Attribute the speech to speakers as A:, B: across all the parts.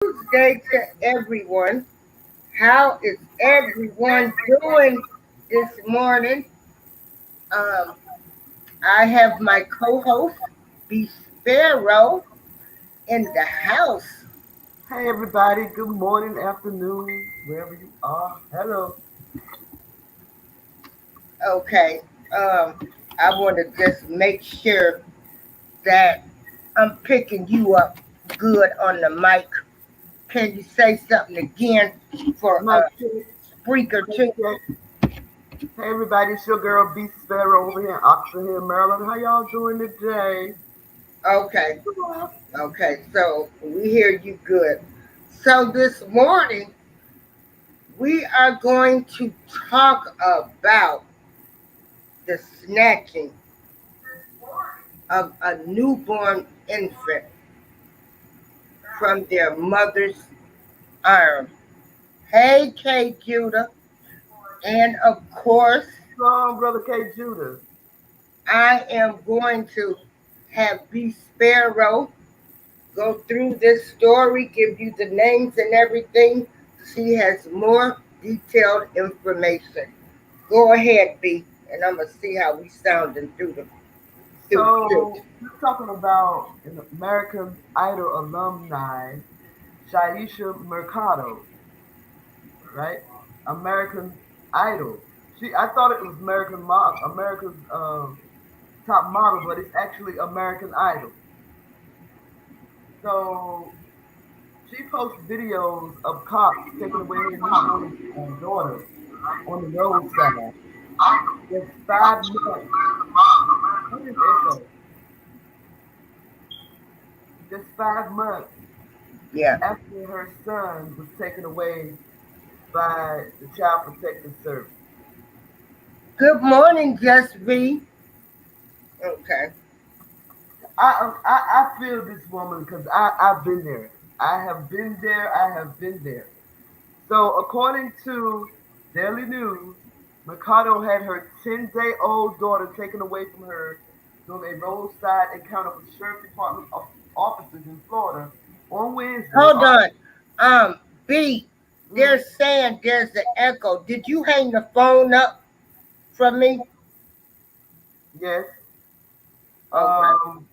A: Tuesday to everyone. How is everyone doing this morning? Um, I have my co-host, BeeSparrow, in the house.
B: Hey everybody, good morning, afternoon, wherever you are. Hello.
A: Okay. Um, I want to just make sure that I'm picking you up good on the mic. Can you say something again for
B: Mike check,
A: Spreaker
B: check,
A: too?
B: check. Hey everybody, it's your girl BeeSparrow over here in Oxford Hill, Maryland. How y'all doing today?
A: Okay. Okay. So we hear you good. So this morning we are going to talk about the snatching of a newborn infant from their mother's arm. Hey, K. Judah. And of course,
B: Brother K. Judah.
A: I am going to have B. Sparrow go through this story, give you the names and everything. She has more detailed information. Go ahead, B, and I'm gonna see how we sounding through this.
B: So, we're talking about an American Idol alumni, Shaisha Mercado, right? American Idol. I thought it was America's top model, but it's actually American Idol. So she posts videos of cops taking away her newborn daughter on the roadside. Just 5 months. What is echo? Just 5 months
A: Yeah.
B: after her son was taken away by the Child Protective Service.
A: Good morning, Just B. Okay.
B: I feel this woman because I've been there. I have been there. I have been there. So according to Daily News, Mercado had her 10-day-old daughter taken away from her during a roadside encounter with Sheriff Department officers in Florida on Wednesday.
A: Hold on. B, they're
B: Mm,
A: saying there's an echo. Did you hang the phone up from me?
B: yes.
A: Okay.
B: Um,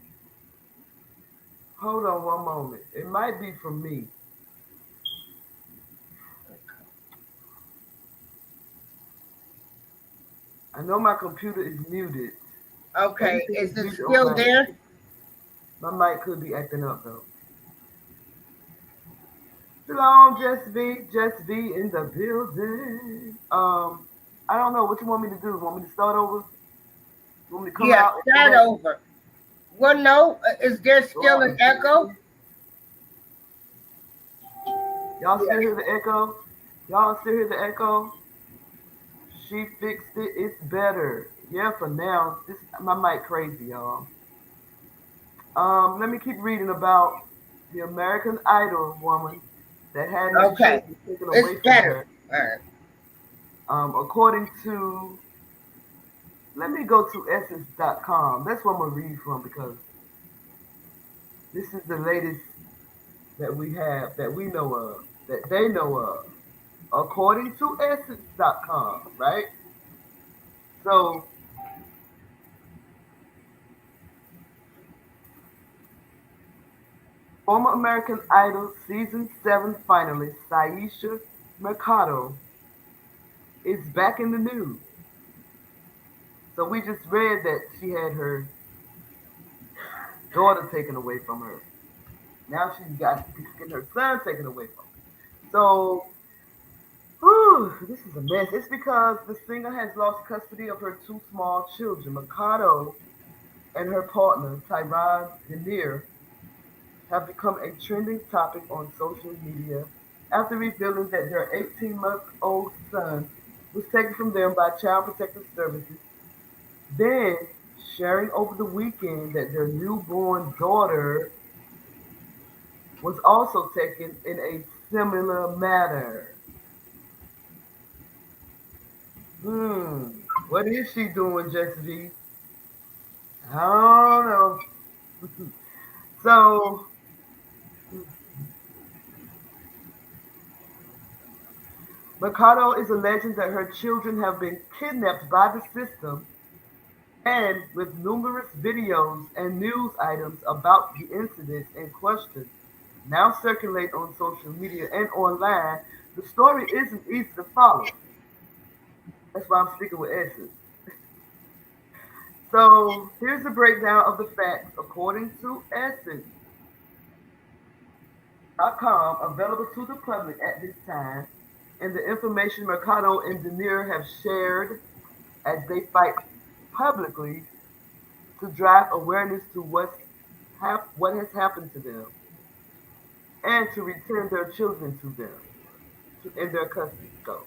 B: Hold on one moment. It might be from me. I know my computer is muted.
A: Okay.
B: Everything is
A: Is it
B: muted on
A: still
B: my.
A: there?
B: My mic could be acting up though. Shalom, Just be in the building. I don't know what you want me to do. Want me to start over? You want me to come
A: Yeah,
B: out and come
A: start
B: back?
A: over. Well, no. Is there
B: Go
A: still
B: out
A: an
B: and
A: echo?
B: see. Y'all
A: Yeah.
B: still hear the echo? Y'all still hear the echo? She fixed it. It's better. Yeah, for now. This my mic crazy, y'all. Let me keep reading about the American Idol woman that had her
A: Okay.
B: children taken
A: It's
B: away from
A: better.
B: her.
A: All right.
B: According to, let me go to essence.com. That's what I'm going to read from because this is the latest that we have, that we know of, that they know of. According to essence.com, right? So, former American Idol season 7 finalist Saisha Mercado is back in the news. So we just read that she had her daughter taken away from her. Now she's getting her son taken away from her. So, whew, this is a mess. It's because the singer has lost custody of her two small children. Mikado and her partner, Tyron Denier, have become a trending topic on social media after revealing that their 18-month-old son was taken from them by Child Protective Services, then sharing over the weekend that their newborn daughter was also taken in a similar manner. What is she doing, Jesse V? I don't know. So Mikado is alleging that her children have been kidnapped by the system, and with numerous videos and news items about the incidents in question now circulate on social media and online, the story isn't easy to follow. That's why I'm speaking with Essence. So here's the breakdown of the facts according to Essence.com, available to the public at this time, and the information Mercado and Denier have shared as they fight publicly to drive awareness to what has happened to them and to return their children to them in their custody. So,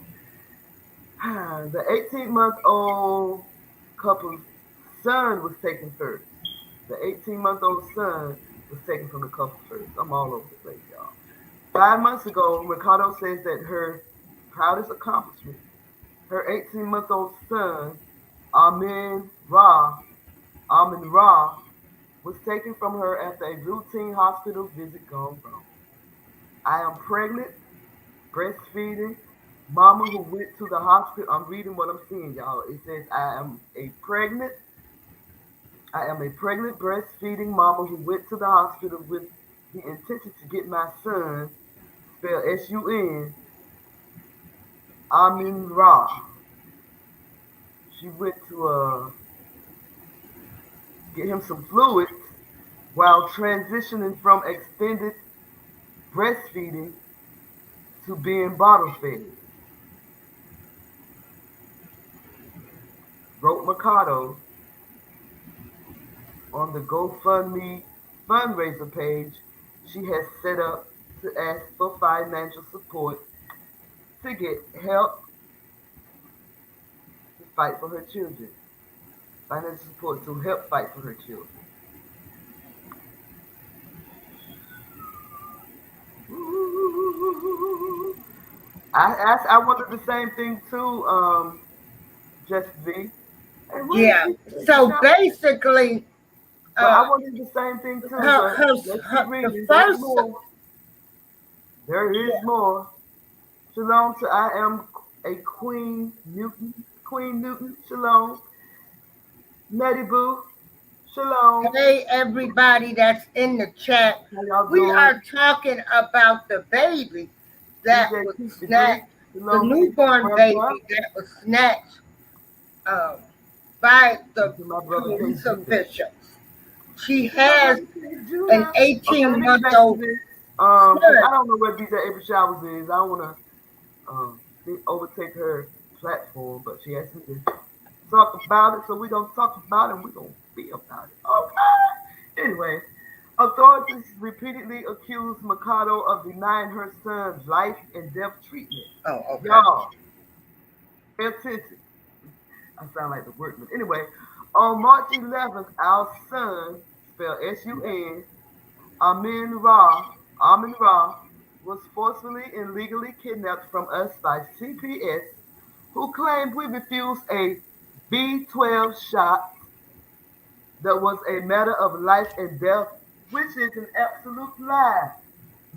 B: the 18-month-old couple's son was taken first. The 18-month-old son was taken from the couple first. I'm all over the place, y'all. 5 months ago, Ricardo says that her proudest accomplishment, her 18-month-old son, Amin Ra, Amin Ra, was taken from her after a routine hospital visit gone wrong. I am pregnant, breastfeeding, mama who went to the hospital. I'm reading what I'm seeing, y'all. It says I am a pregnant breastfeeding mama who went to the hospital with the intention to get my son, spelled S-U-N, Amin Ra. She went to get him some fluids while transitioning from extended breastfeeding to being bottle fed. Wrote Mikado on the GoFundMe fundraiser page she has set up to ask for financial support to get help to fight for her children. Financial support to help fight for her children. I wanted the same thing too, Just V. Hey, where is
A: Yeah.
B: she?
A: So basically,
B: But I
A: uh,
B: wanted the same thing too.
A: her,
B: But
A: her,
B: let's keep
A: the
B: reading. There's
A: first,
B: more. There is more. Shalom to I am a Queen Newton. Queen Newton. Shalom. Nettie Boo. Shalom.
A: hey, everybody that's in the chat,
B: How y'all
A: we
B: doing?
A: are talking about the baby that
B: DJ
A: was
B: Keith Degree.
A: snatched, the
B: Shalom to you,
A: newborn
B: brother.
A: baby that was snatched um, by
B: And
A: the
B: to my brother K
A: police
B: Judah.
A: officials. She
B: To my
A: has
B: brother K
A: an
B: Judah. Okay, let
A: 18
B: me get
A: month
B: back to
A: old
B: this. Because I
A: son.
B: don't know where DJ April Showers is. I don't want to overtake her platform, but she asked me to talk about it, so we're gonna talk about it and we're gonna be about it. Okay. Anyway, authorities repeatedly accused Mikado of denying her son's life and death treatment.
A: Oh, okay.
B: Y'all, pay attention. I sound like the workman. Anyway, on March 11th, our son, spelled S-U-N, Amin Ra, was forcefully and legally kidnapped from us by CPS, who claimed we refused a B12 shot that was a matter of life and death, which is an absolute lie.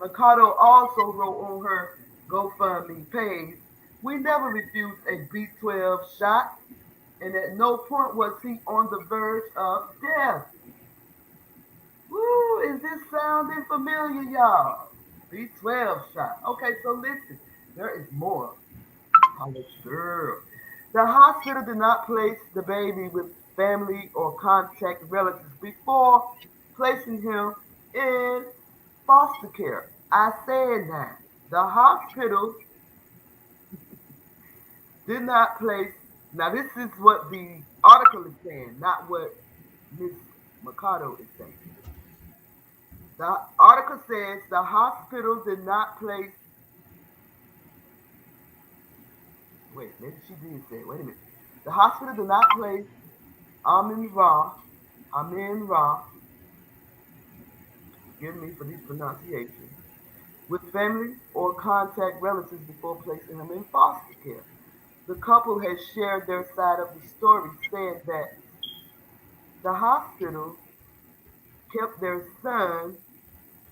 B: Mikado also wrote on her GoFundMe page, we never refused a B12 shot, and at no point was he on the verge of death. Woo, is this sounding familiar, y'all? B12 shot. Okay, so listen, there is more. College girl. The hospital did not place the baby with family or contact relatives before placing him in foster care. I said that. The hospital did not place, now this is what the article is saying, not what Miss Mercado is saying. The article says the hospital did not place, wait, maybe she did say, wait a minute. The hospital did not place Amin Ra, Amin Ra, forgive me for these pronunciations, with family or contact relatives before placing him in foster care. The couple has shared their side of the story, saying that the hospital kept their son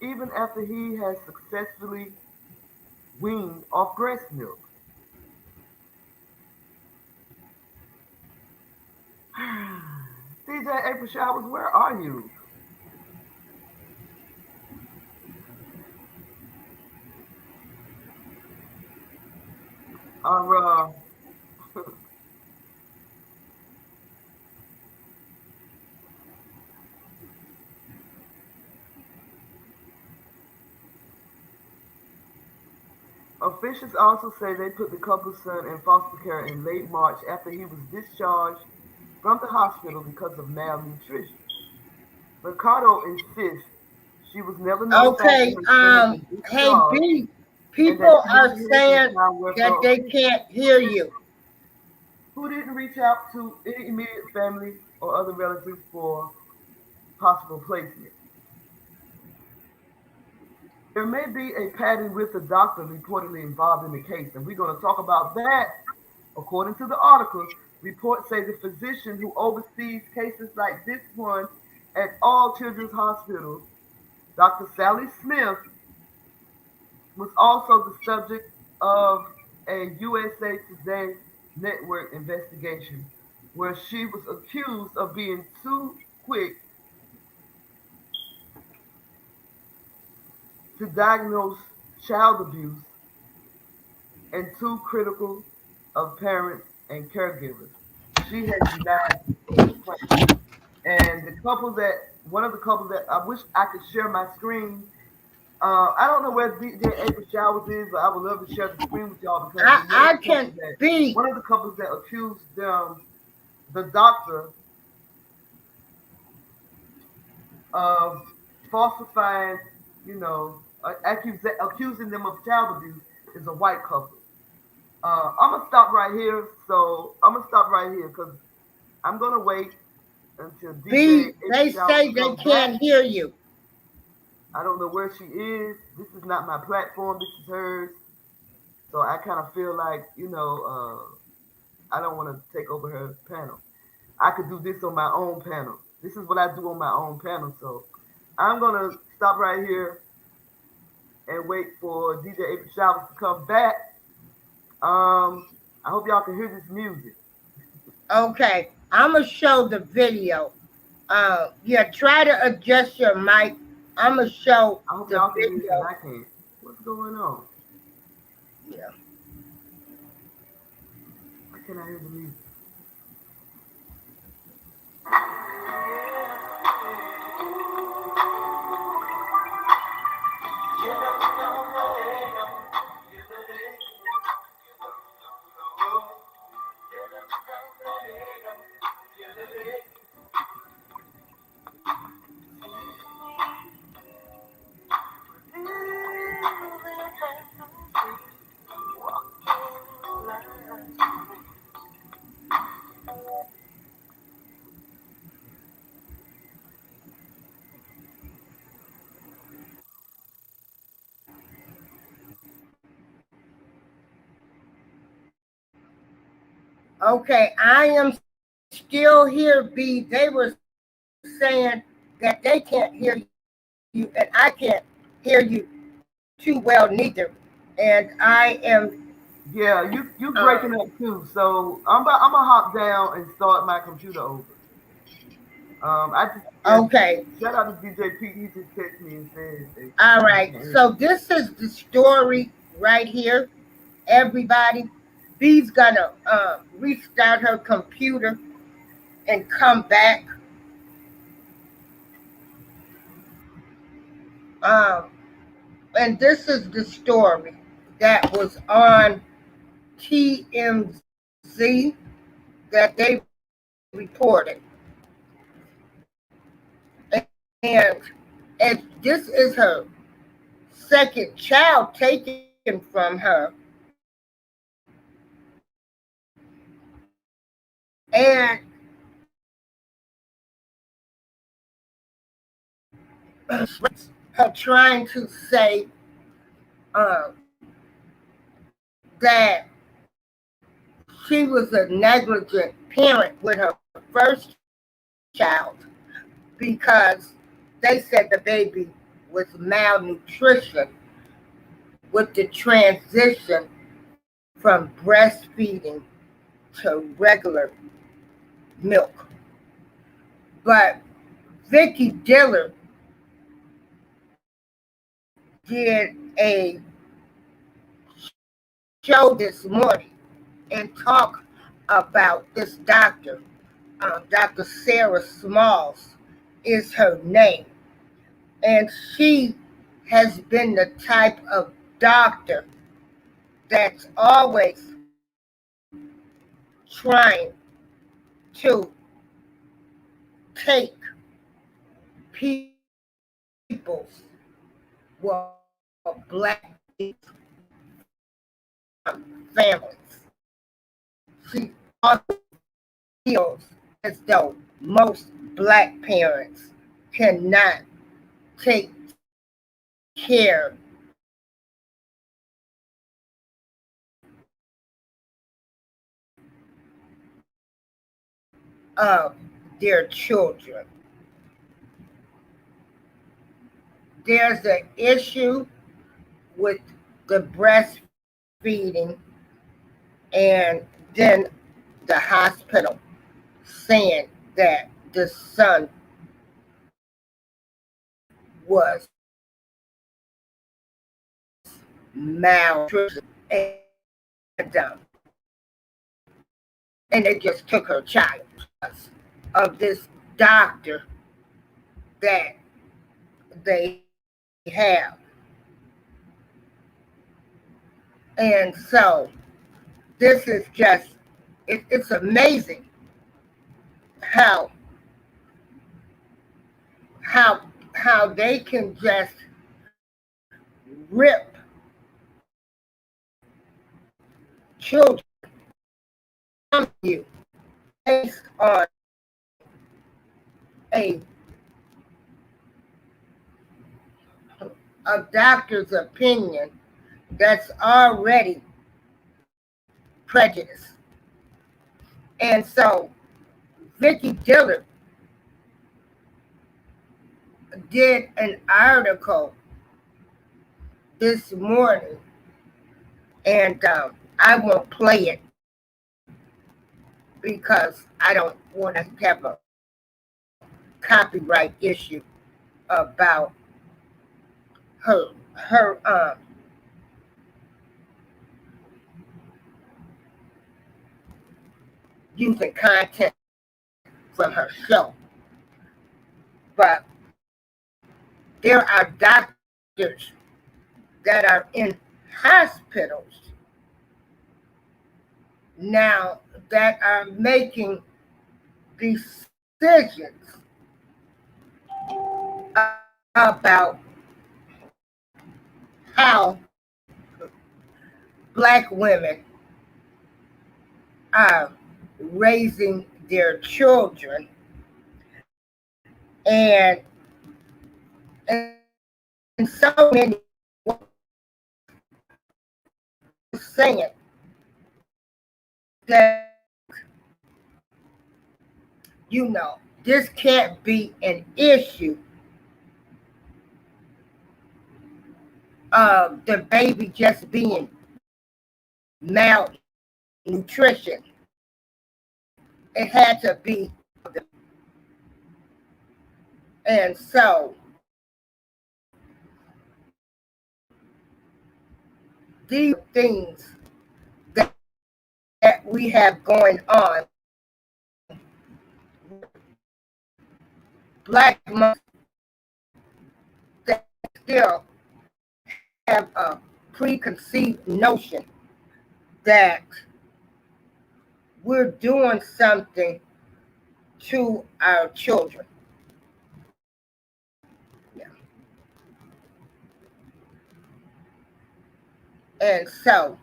B: even after he has successfully weaned off breast milk. DJ April Showers, where are you? Our officials also say they put the couple's son in foster care in late March after he was discharged from the hospital because of malnutrition. Mercado insists she was never notified to
A: Okay,
B: her son of the
A: hey
B: discharge
A: B,
B: and that
A: people
B: she
A: are
B: never heard from the
A: saying
B: child
A: that
B: welfare
A: they
B: officials
A: can't hear you.
B: who didn't reach out to any immediate family or other relatives for possible placement. There may be a pattern with the doctor reportedly involved in the case, and we're going to talk about that. According to the article, reports say the physician who oversees cases like this one at all children's hospitals, Dr. Sally Smith, was also the subject of a USA Today network investigation where she was accused of being too quick to diagnose child abuse and too critical of parents and caregivers. She has denied the claim. And the couple that, one of the couples that I wish I could share my screen. I don't know where DJ April Showers is, but I would love to share the screen with y'all because
A: I
B: one of
A: I
B: the
A: can
B: couples that,
A: be
B: one of the couples that accused them, the doctor, of falsifying, accusing them of child abuse is a white couple. I'm gonna stop right here. So I'm gonna stop right here because I'm gonna wait until DJ
A: B.
B: April
A: They
B: Showers
A: say they
B: comes back.
A: can't hear you.
B: I don't know where she is. This is not my platform. This is hers. So I kind of feel like, I don't want to take over her panel. I could do this on my own panel. This is what I do on my own panel. So I'm gonna stop right here and wait for DJ April Showers to come back. I hope y'all can hear this music.
A: Okay, I'm gonna show the video. Yeah, try to adjust your mic. I'm gonna show
B: I hope
A: the
B: y'all can hear it because
A: video.
B: I can't. What's going on?
A: Yeah.
B: Why can't I hear the music?
A: Okay, I am still here, B. They were saying that they can't hear you, and I can't hear you too well neither. And I am,
B: Yeah,
A: um,
B: you breaking up too. So I'm gonna hop down and start my computer over. I just yes,
A: okay.
B: shout out to DJ Pete. He just texted me and said
A: All
B: they
A: right.
B: can't hear
A: So
B: me.
A: this is the story right here, everybody. B's gonna restart her computer and come back. Um, and this is the story that was on TMZ that they reported. And this is her second child taken from her. And her trying to say that she was a negligent parent with her first child because they said the baby was malnutrition with the transition from breastfeeding to regular milk. But Vicky Dillard did a show this morning and talk about this doctor. Dr. Sarah Smalls is her name. And she has been the type of doctor that's always trying to take people's, well, black families. She also feels as though most black parents cannot take care of their children. There's an issue with the breastfeeding and then the hospital saying that the son was malnutrition and, um, and they just took her child of this doctor that they have. And so this is just, it's amazing how how how they can just rip children from you based on a a doctor's opinion that's already prejudiced. And so Vicky Dillard did an article this morning, and I won't play it because I don't want to have a copyright issue about her using content from her show. But there are doctors that are in hospitals now that are making decisions about how black women are raising their children, and so many saying that, this can't be an issue of the baby just being malnutrition. It had to be. And so these things that we have going on, black mothers that still have a preconceived notion that we're doing something to our children. Yeah. And so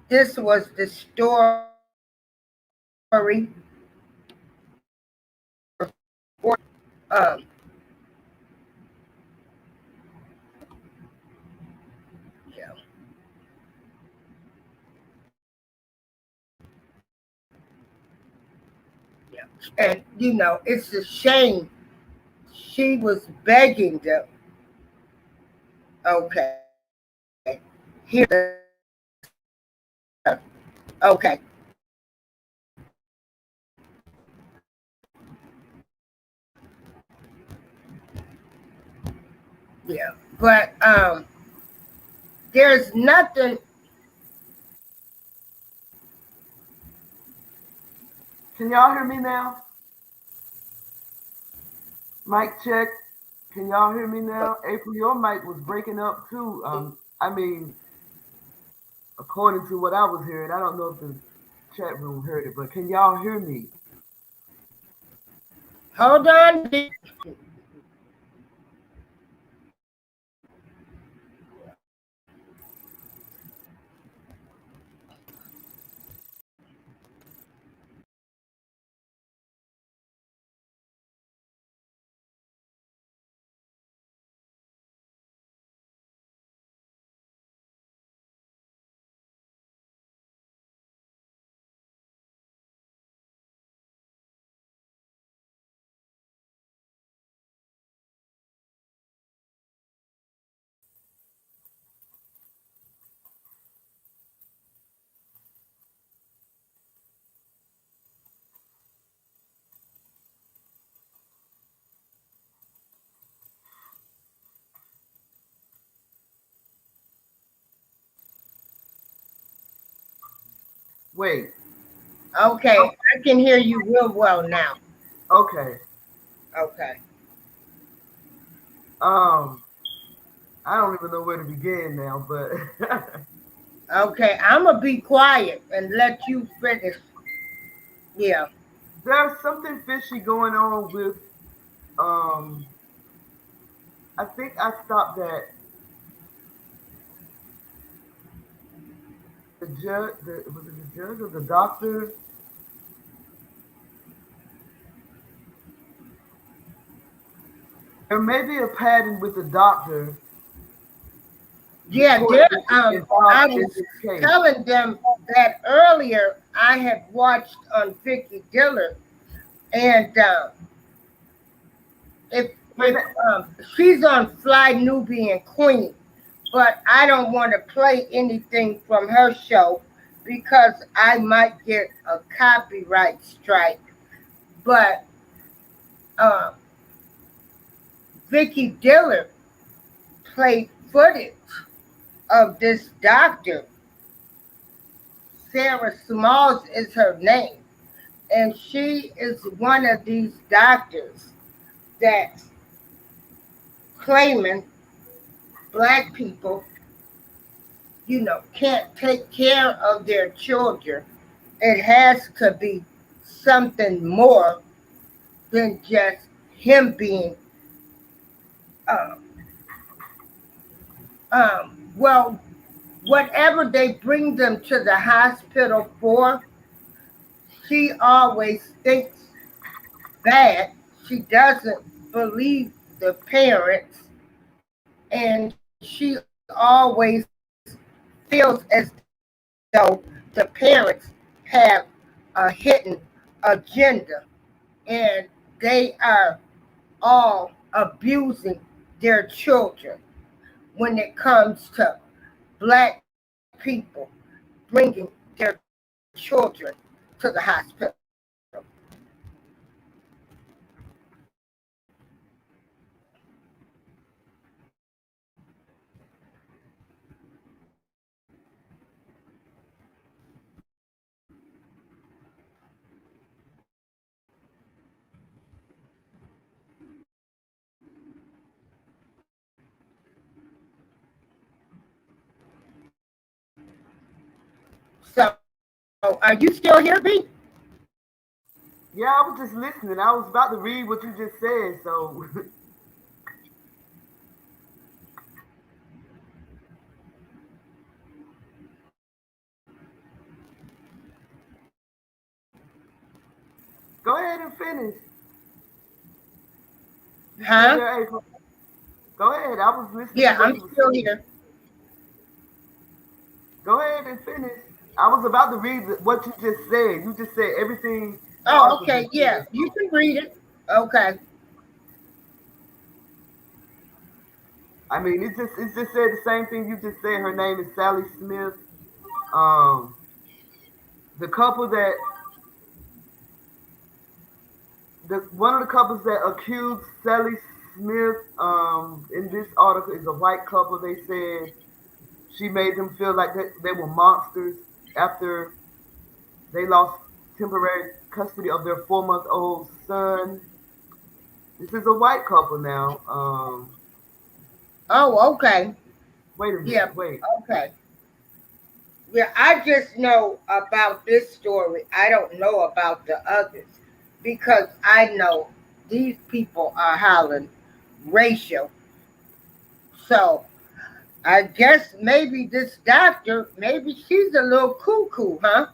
A: this was the story. Um, yeah. Yeah. And it's a shame she was begging them. Okay, here. Okay, Yeah, but there's nothing.
B: Can y'all hear me now? Mic check. Can y'all hear me now? April, your mic was breaking up too. I mean, according to what I was hearing, I don't know if the chat room heard it, but can y'all hear me?
A: Hold on.
B: Wait.
A: Okay, I can hear you real well now.
B: Okay.
A: Okay.
B: Um, I don't even know where to begin now, but
A: Okay, I'm gonna be quiet and let you finish. Yeah.
B: there's something fishy going on with um I think I stopped at the judge, was it the judge or the doctor? There may be a pattern with the doctor
A: Yeah, there. I
B: involved in
A: was
B: this case.
A: telling them that earlier. I had watched on Vicky Diller, and if
B: When
A: she's on Fly Nubian Queen, but I don't want to play anything from her show because I might get a copyright strike. But um, Vicky Diller played footage of this doctor. Sarah Smalls is her name, and she is one of these doctors that claiming black people, can't take care of their children. It has to be something more than just him being, uh, well, whatever they bring them to the hospital for, she always thinks bad. She doesn't believe the parents, and she always feels as though the parents have a hidden agenda, and they are all abusing their children when it comes to black people bringing their children to the hospital. So, are you still here, B?
B: yeah, I was just listening. I was about to read what you just said, so go ahead and finish. You still
A: Huh?
B: there, April? Go ahead. I was listening to
A: Yeah,
B: what
A: I'm
B: you were
A: still
B: saying.
A: here.
B: Go ahead and finish. I was about to read what you just said. You just said everything
A: Oh,
B: April
A: okay.
B: just
A: Yeah,
B: said.
A: you can read it. Okay.
B: I mean, it just said the same thing you just said. Her name is Sally Smith. Um, the couple that the one of the couples that accused Sally Smith, in this article, is a white couple. They said she made them feel like they were monsters after they lost temporary custody of their 4-month-old son. This is a white couple now.
A: Oh, okay.
B: Wait a
A: Yeah,
B: minute. Wait.
A: okay. Yeah, I just know about this story. I don't know about the others because I know these people are hollering racial. So I guess maybe this doctor, maybe she's a little cuckoo, huh?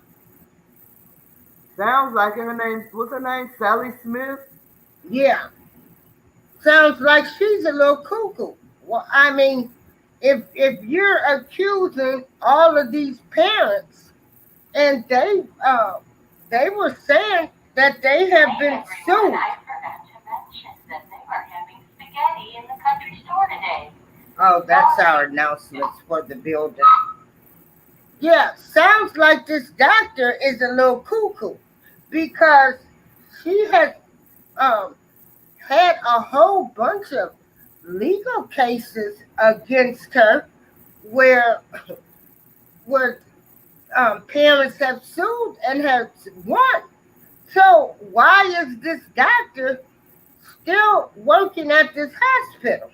B: Sounds like it. Her name, what's her name? Sally Smith?
A: Yeah, sounds like she's a little cuckoo. Well, I mean, if you're accusing all of these parents and they were saying that they have been sued.
C: I forgot to mention that they are having spaghetti in the country store today.
A: Oh, that's our announcements for the building. Yeah, sounds like this doctor is a little cuckoo because she has um, had a whole bunch of legal cases against her where where parents have sued and have won. So why is this doctor still working at this hospital?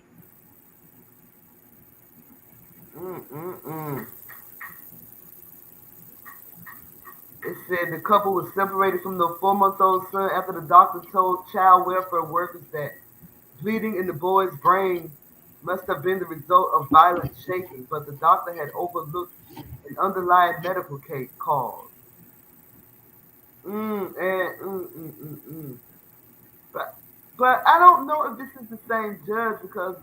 B: Mm-mm-mm. It said the couple was separated from the 4-month-old son after the doctor told child welfare workers that bleeding in the boy's brain must have been the result of violent shaking, but the doctor had overlooked an underlying medical cause. And. But I don't know if this is the same judge because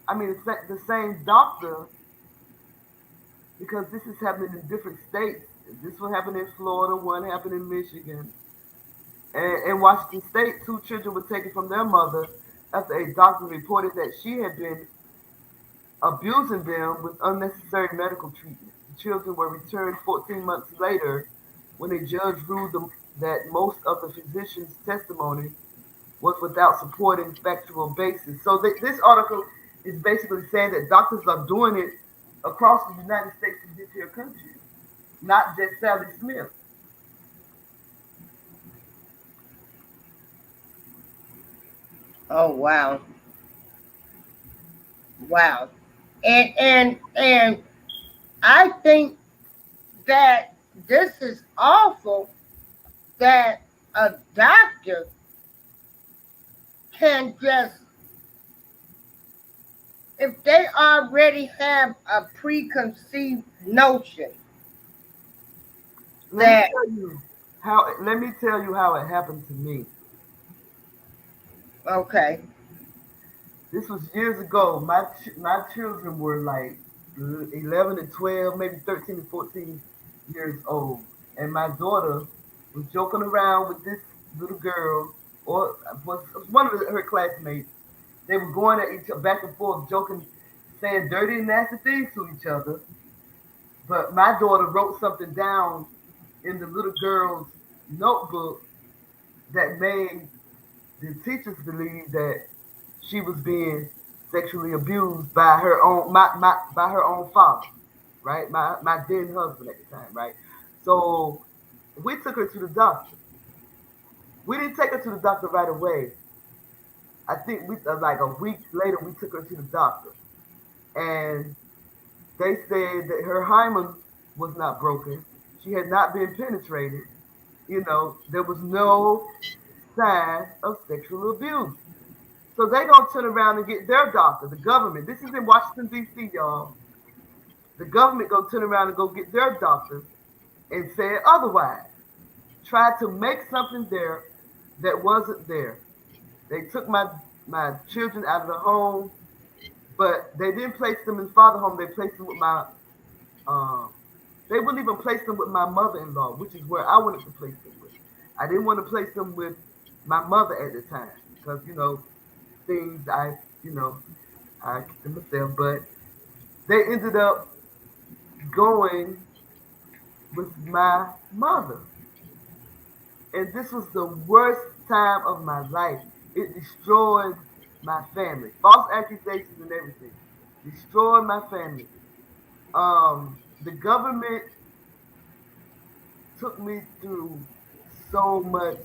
B: I mean it's the same doctor because this is happening in different states. This one happened in Florida, one happened in Michigan, and in Washington State, two children were taken from their mother after a doctor reported that she had been abusing them with unnecessary medical treatment. The children were returned 14 months later when a judge ruled that most of the physician's testimony was without supporting factual basis. So this article is basically saying that doctors are doing it across the United States and this here country, not just Sally Smith.
A: Oh wow, wow, and I think that this is awful that a doctor can just if they already have a preconceived notion
B: Let me
A: that
B: tell you how it happened to me.
A: okay,
B: This was years ago. My children were like 11 and 12, maybe 13 and 14 years old, and my daughter was joking around with this little girl, or was one of her classmates. They were going at each other back and forth, joking, saying dirty and nasty things to each other. But my daughter wrote something down in the little girl's notebook that made the teachers believe that she was being sexually abused by her own by her own father, right? My then husband at the time, right? So we took her to the doctor. We didn't take her to the doctor right away. I think we like a week later we took her to the doctor, and they said that her hymen was not broken. She had not been penetrated. There was no sign of sexual abuse. So they gonna turn around and get their doctor, the government. This is in Washington D.C., y'all. The government gonna turn around and go get their doctor and say otherwise. Try to make something there that wasn't there. They took my children out of the home, but they didn't place them in father home. They placed them with my um. They wouldn't even place them with my mother-in-law, which is where I wanted to place them with. I didn't want to place them with my mother at the time because things I keep to myself, but they ended up going with my mother. And this was the worst time of my life. It destroyed my family. False accusations and everything. Destroyed my family. The government took me through so much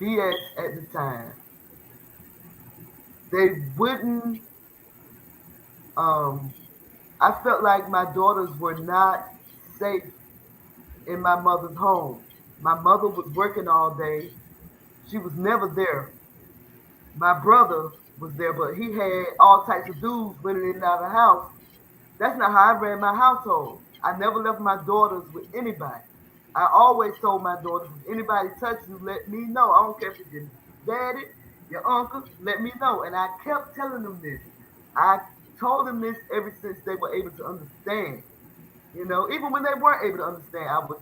B: BS at the time. They wouldn't, um, I felt like my daughters were not safe in my mother's home. My mother was working all day. She was never there. My brother was there, but he had all types of dudes running in and out of the house. That's not how I ran my household. I never left my daughters with anybody. I always told my daughters, if anybody touch you, let me know. I don't care if it's your daddy, your uncle, let me know. And I kept telling them this. I told them this ever since they were able to understand. Even when they weren't able to understand, I would,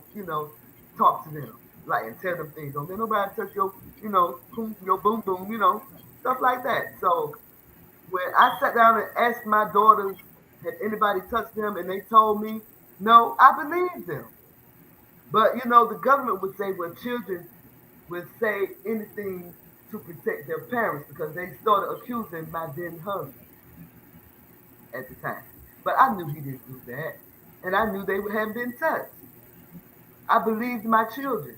B: talk to them, like, and tell them things. Don't let nobody touch your, your boom boom, stuff like that. So when I sat down and asked my daughters, had anybody touched them, and they told me no, I believed them. But the government would say, well, children would say anything to protect their parents because they started accusing my then husband at the time. But I knew he didn't do that, and I knew they hadn't been touched. I believed my children.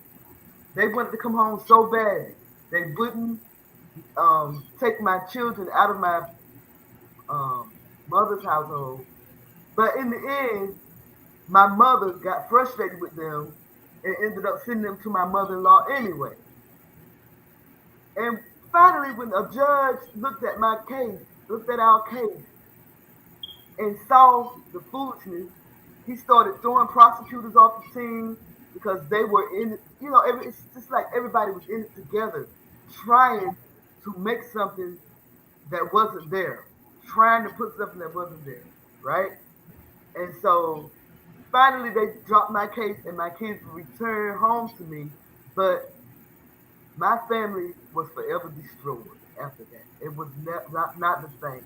B: They wanted to come home so bad. They wouldn't take my children out of my mother's household. But in the end, my mother got frustrated with them and ended up sending them to my mother-in-law anyway. And finally, when a judge looked at my case, looked at our case, and saw the foolishness, he started throwing prosecutors off the team because they were in it. It's just like everybody was in it together, trying to make something that wasn't there, trying to put something that wasn't there, right? And so finally they dropped my case and my kids returned home to me, but my family was forever destroyed after that. It was not the same.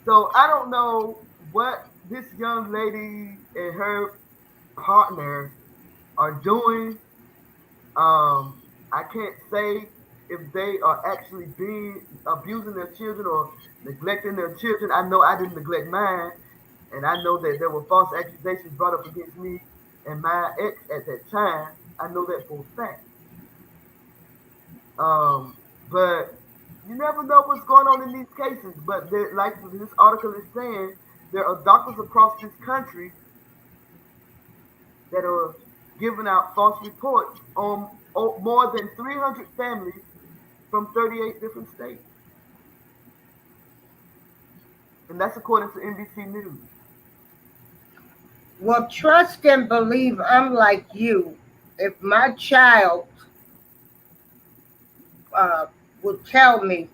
B: So I don't know what this young lady and her partner are doing. I can't say if they are actually being abusing their children or neglecting their children. I know I didn't neglect mine, and I know that there were false accusations brought up against me and my ex at that time. I know that for a fact. But you never know what's going on in these cases. But like this article is saying, there are doctors across this country that are giving out false reports on more than 300 families from 38 different states. And that's according to NBC News.
A: Well, trust and believe I'm like you. If my child would tell me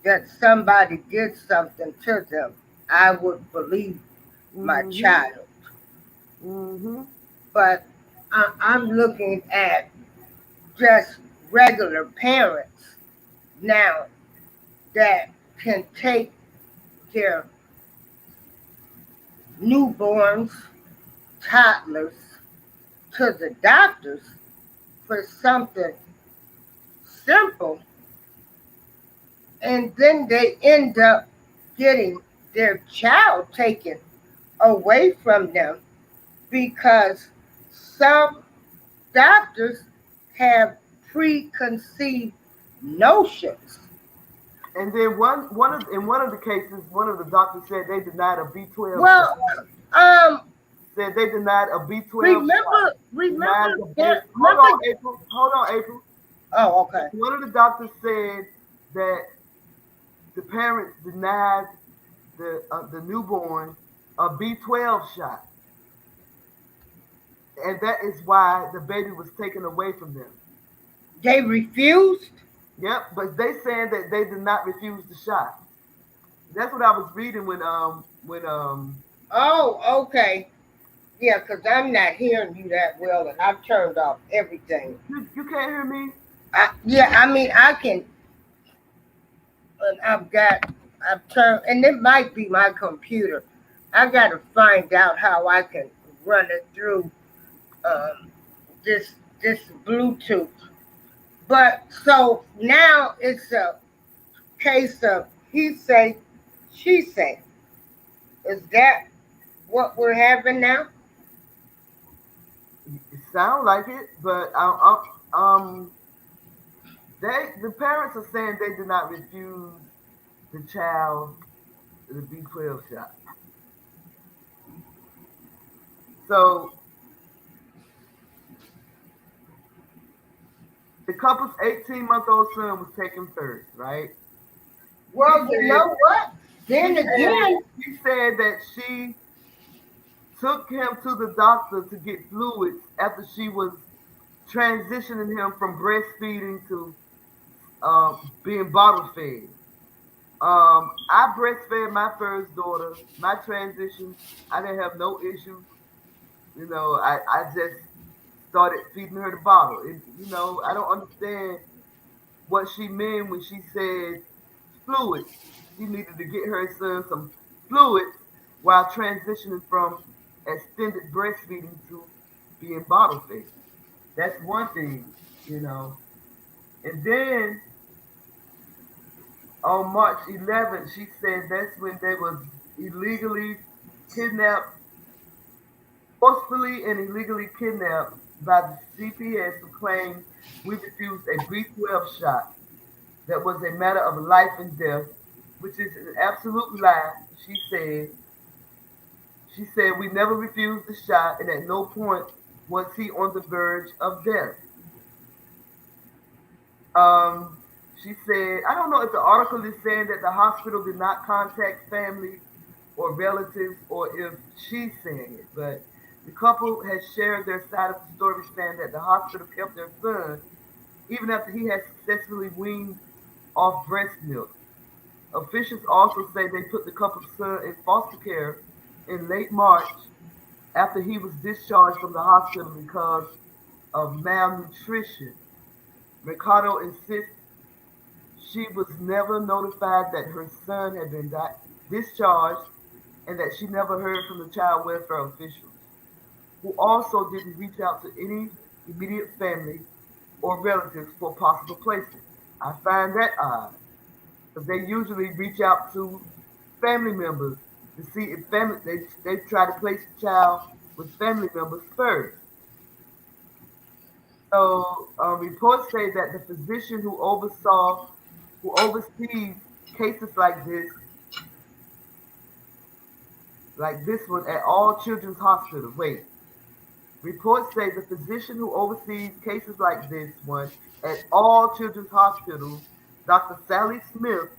A: that somebody did something to them, I would believe my child.
B: Mm-hmm.
A: But I'm looking at just regular parents now that can take their newborns, toddlers to the doctors for something simple, and then they end up getting their child taken away from them because some doctors have preconceived notions.
B: And then in one of the cases, one of the doctors said they denied a B12
A: Well,
B: shot. Said they denied a B12 shot.
A: remember.
B: Hold on, April.
A: Oh, okay.
B: One of the doctors said that the parents denied the newborn a B12 shot, and that is why the baby was taken away from them.
A: They refused?
B: Yep, but they saying that they did not refuse the shot. That's what I was reading when
A: Oh, okay. Yeah, because I'm not hearing you that well, and I've turned off everything.
B: You can't hear me?
A: I mean, I can, and I've turned, and it might be my computer. I got to find out how I can run it through this Bluetooth. But so now it's a case of he say, she say. Is that what we're having now?
B: It sounds like it, but the parents are saying they did not refuse the child the B12 shot. So the couple's 18-month-old son was taken first, right?
A: Well, you know what?
B: She
A: Then
B: said,
A: again,
B: she said that she took him to the doctor to get fluids after she was transitioning him from breastfeeding to being bottle fed. I breastfed my first daughter. My transition, I didn't have no issues. I just started feeding her the bottle. I don't understand what she meant when she said fluids. She needed to get her son some fluids while transitioning from extended breastfeeding to being bottle fed. That's one thing, you know. And then on March 11th, she said that's when they was illegally kidnapped, forcefully and illegally kidnapped by the CPS who claimed we refused a B12 shot that was a matter of life and death, which is an absolute lie. She said we never refused the shot and at no point was he on the verge of death. Um, she said, I don't know if the article is saying that the hospital did not contact family or relatives or if she's saying it, but the couple has shared their side of the story saying that the hospital kept their son even after he had successfully weaned off breast milk. Officials also say they put the couple's son in foster care in late March after he was discharged from the hospital because of malnutrition. Mercado insists she was never notified that her son had been discharged and that she never heard from the child welfare officials, who also didn't reach out to any immediate family or relatives for possible placement. I find that odd because they usually reach out to family members to see if they try to place the child with family members first. So reports say that the physician who oversees cases like this one at all children's hospitals. Wait, reports say the physician who oversees cases like this one at all children's hospitals, Dr. Sally Smith,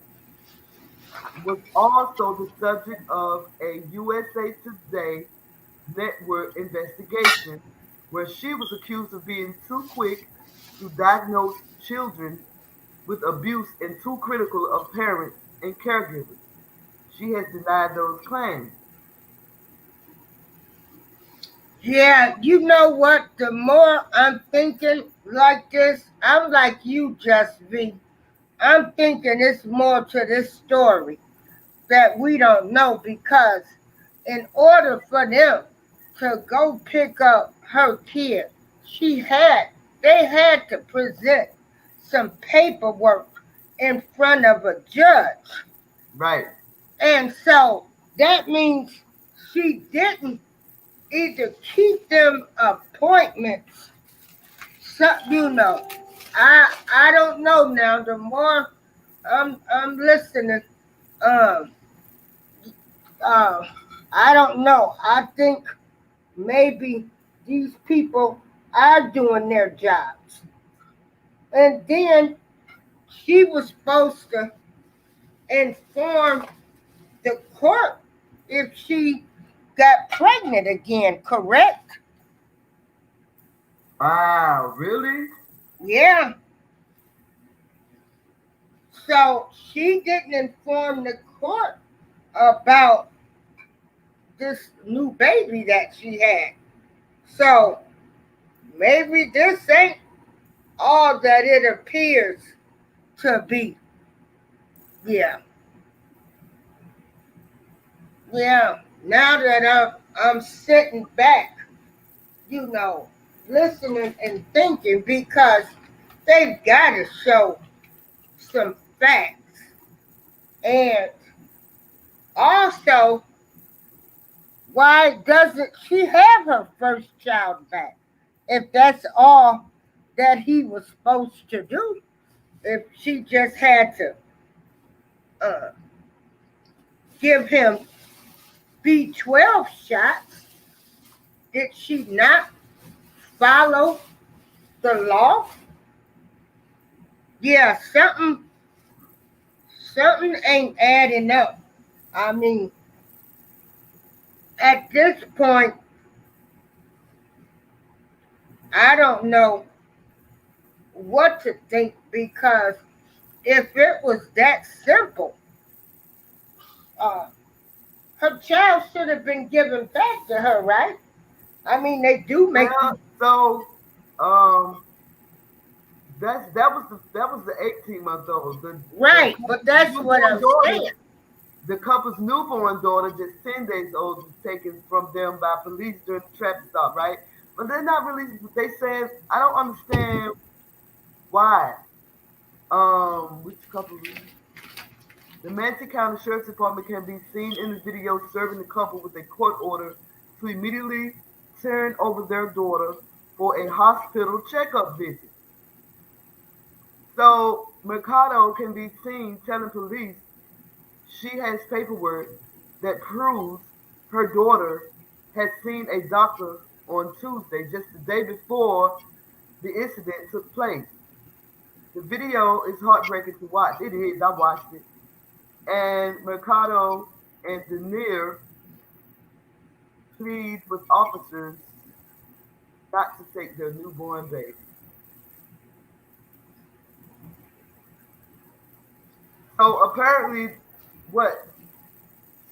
B: was also the subject of a USA Today network investigation where she was accused of being too quick to diagnose children with abuse and too critical of parents and caregivers. She has denied those claims.
A: yeah, you know what? The more I'm thinking like this, I'm like you, Just V. I'm thinking it's more to this story that we don't know because in order for them to go pick up her kid, she had they had to present some paperwork in front of a judge.
B: Right.
A: And so that means she didn't either keep them appointments. So I don't know now. The more I'm listening, um, uh, I don't know. I think maybe these people are doing their jobs. And then she was supposed to inform the court if she got pregnant again, correct?
B: Wow, really?
A: Yeah. So she didn't inform the court about this new baby that she had. So maybe this ain't all that it appears to be. Yeah. Yeah. Now that I'm sitting back, you know, listening and thinking because they've got to show some facts. And also, why doesn't she have her first child back? If that's all that he was supposed to do, if she just had to uh, give him B12 shots, did she not follow the law? Yeah, something ain't adding up. I mean, at this point, I don't know what to think because if it was that simple, uh, her child should have been given back to her, right? I mean, they do make
B: Well,
A: you
B: so um, that was the 18-month old. The
A: right, but
B: couple's
A: that's what
B: newborn
A: I'm saying.
B: daughter, the couple's newborn daughter, just 10 days old, was taken from them by police during the traffic stop, right? But they're not really. They said I don't understand why. Which couple? The Manatee County Sheriff's Department can be seen in the video serving the couple with a court order to immediately turn over their daughter for a hospital checkup visit. So Mercado can be seen telling police she has paperwork that proves her daughter has seen a doctor on Tuesday, just the day before the incident took place. The video is heartbreaking to watch. It is. I watched it. And Mercado and Denier plead with officers not to take their newborn baby. So apparently, what?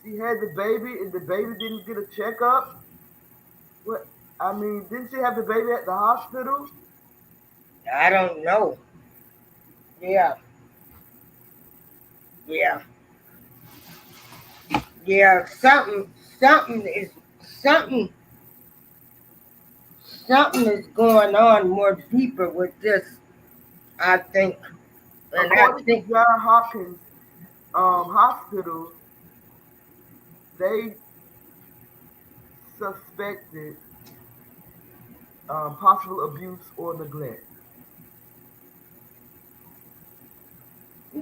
B: She had the baby and the baby didn't get a checkup? What? I mean, didn't she have the baby at the hospital?
A: I don't know. Yeah, yeah, yeah. Something is something, something is going on more deeper with this. I think, and I
B: According to
A: think,
B: John Hopkins Hospital, they suspected possible abuse or neglect.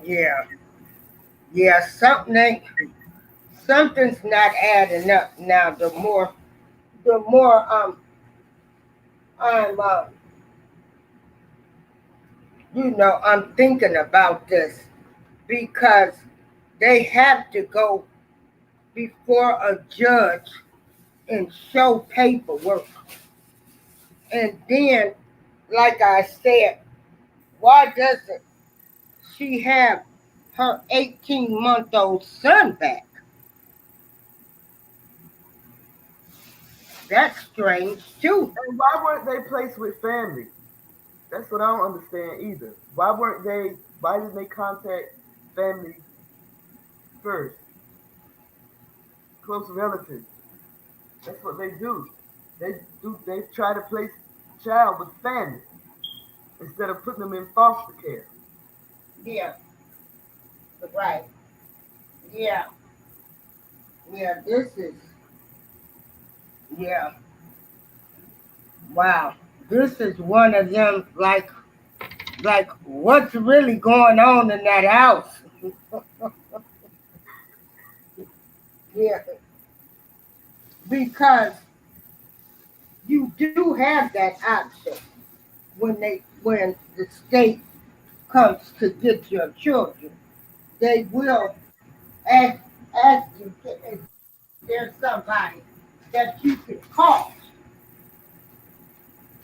A: yeah, yeah. Something's not adding up now. The more I'm I'm thinking about this because they have to go before a judge and show paperwork. And then, like I said, why doesn't she have her 18-month-old son back? That's strange too.
B: And why weren't they placed with family? That's what I don't understand either. Why weren't they? Why didn't they contact family first? Close relatives. That's what they do. They do. They try to place child with family instead of putting them in foster care.
A: Yeah, right. Yeah, yeah. This is yeah. Wow. This is one of them. Like what's really going on in that house? Yeah, because you do have that option when the state comes to get your children. They will ask you, is there somebody that you could call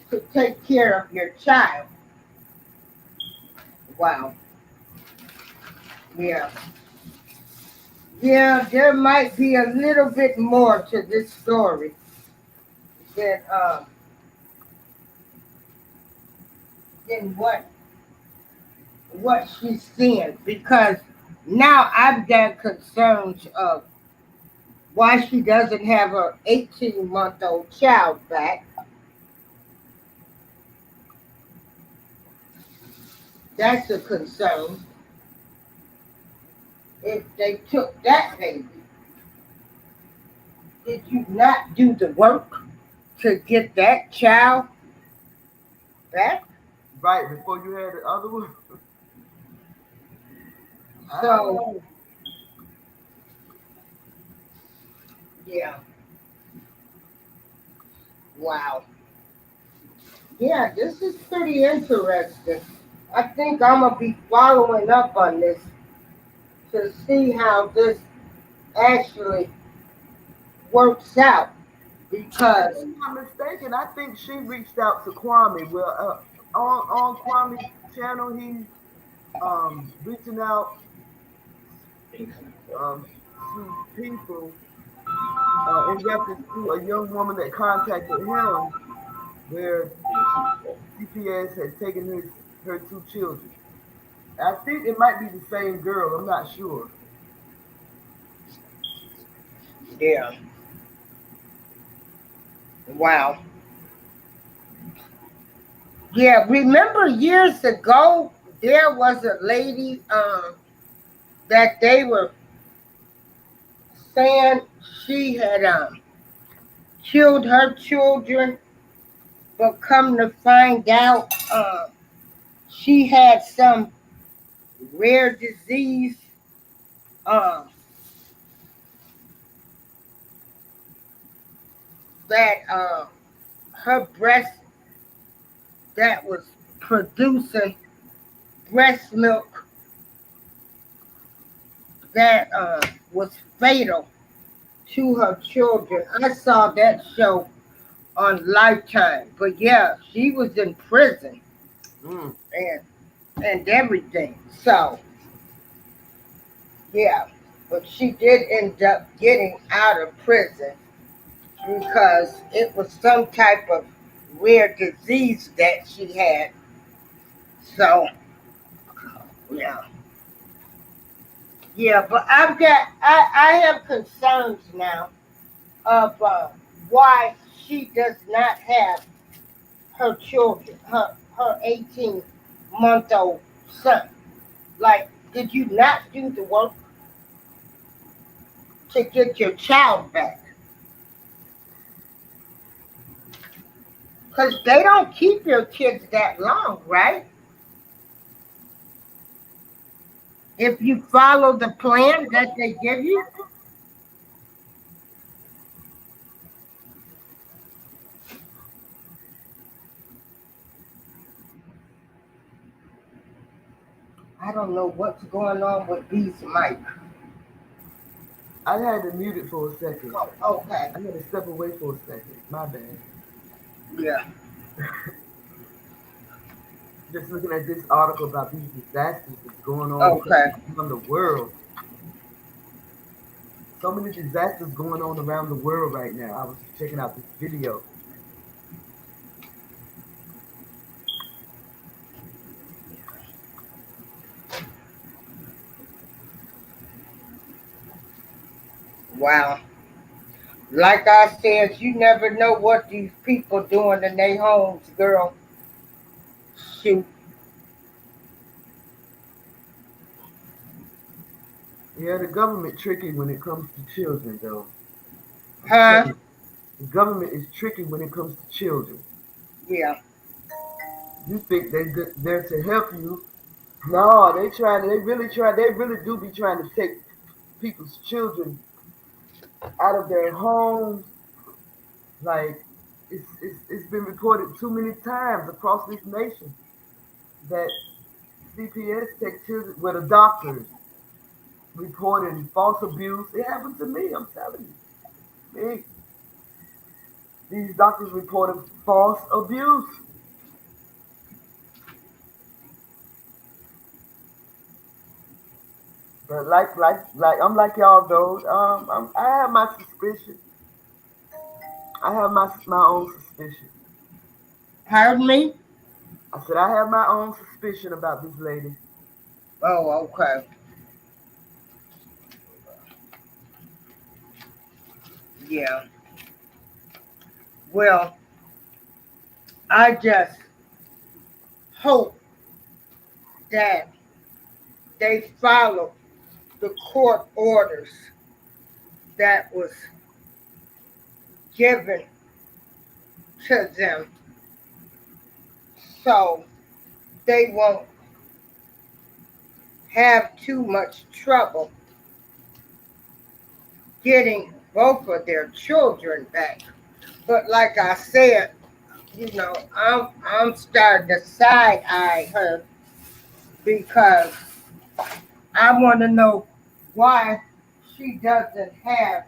A: to take care of your child? Wow. Yeah. Yeah, there might be a little bit more to this story than than what she's seeing because now I've got concerns of why she doesn't have her 18-month-old child back. That's a concern. if they took that baby, did you not do the work to get that child back?
B: Right before you had the other one. I don't
A: So,
B: know.
A: yeah, wow. Yeah, this is pretty interesting. I think I'm going to be following up on this to see how this actually works out
B: If
A: because,
B: I'm not mistaken, I think she reached out to Kwame. Well, on Kwame's channel, he's reaching out um, to people in reference to a young woman that contacted him, where CPS had taken her two children. I think it might be the same girl. I'm not sure.
A: yeah, wow. Yeah, remember years ago, there was a lady that they were saying she had killed her children, but come to find out, she had some rare disease um, that her breast that was producing breast milk that was fatal to her children. I saw that show on Lifetime, but yeah, she was in prison
B: Mm.
A: and everything. So yeah, but she did end up getting out of prison because it was some type of rare disease that she had. So yeah, yeah, but I have concerns now of why she does not have her children, her 18-month-old son. Like, did you not do the work to get your child back? Because they don't keep your kids that long, right? If you follow the plan that they give you. I don't know what's going on with these mic.
B: I had to mute it for a second.
A: Oh, okay.
B: I had to step away for a second. My bad.
A: Yeah.
B: Just looking at this article about these disasters that's going on
A: Okay.
B: around the world. So many disasters going on around the world right now. I was just checking out this video.
A: Wow. Like I said, you never know what these people doing in their homes, girl. Shoot.
B: Yeah, the government tricky when it comes to children, though. I'm telling
A: Huh?
B: you, the government is tricky when it comes to children.
A: Yeah.
B: You think they're there to help you? No, they trying. They really try. They really do be trying to take people's children out of their homes. Like it's been reported too many times across this nation that CPS take children, well, the doctors reporting false abuse. It happened to me. I'm telling you, me. These doctors reported false abuse. But like I'm like y'all though. I have my suspicion. I have my own suspicion.
A: Heard me?
B: I said I have my own suspicion about this lady.
A: Oh, okay. Yeah. Well, I just hope that they follow the court orders that was given to them, so they won't have too much trouble getting both of their children back. But like I said, I'm starting to side eye her because I want to know why she doesn't have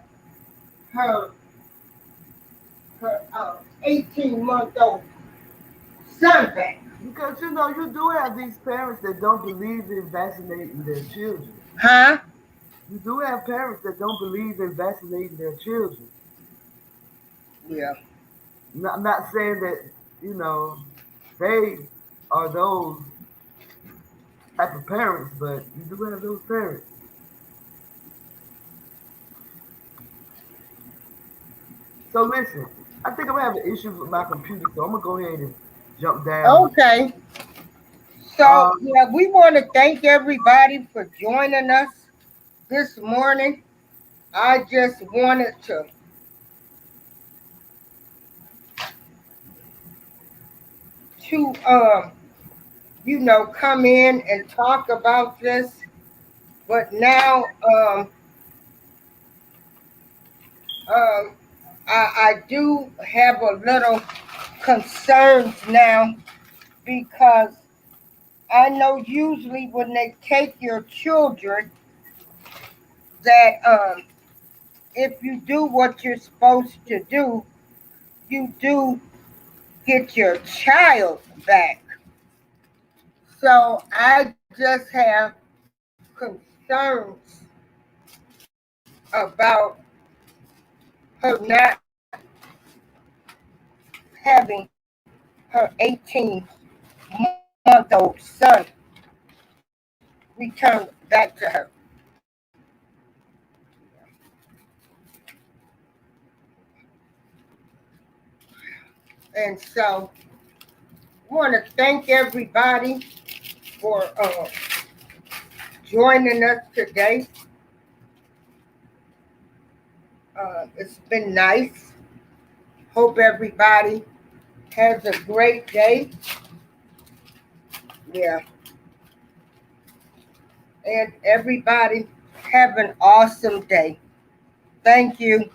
A: her 18-month-old son back.
B: Because you do have these parents that don't believe in vaccinating their children.
A: Huh?
B: You do have parents that don't believe in vaccinating their children.
A: Yeah.
B: I'm not saying that, they are those type of parents, but you do have those parents. So listen, I think I'm having issues with my computer, so I'm gonna go ahead and jump down.
A: Okay. So,
B: Um,
A: yeah, we want to thank everybody for joining us this morning. I just wanted to come in and talk about this. But now, um, I do have a little concerns now because I know usually when they take your children that if you do what you're supposed to do, you do get your child back. So I just have concerns about her not having her 18-month-old son returned back to her. And so I want to thank everybody for joining us today. It's been nice. Hope everybody has a great day. Yeah. And everybody have an awesome day. Thank you.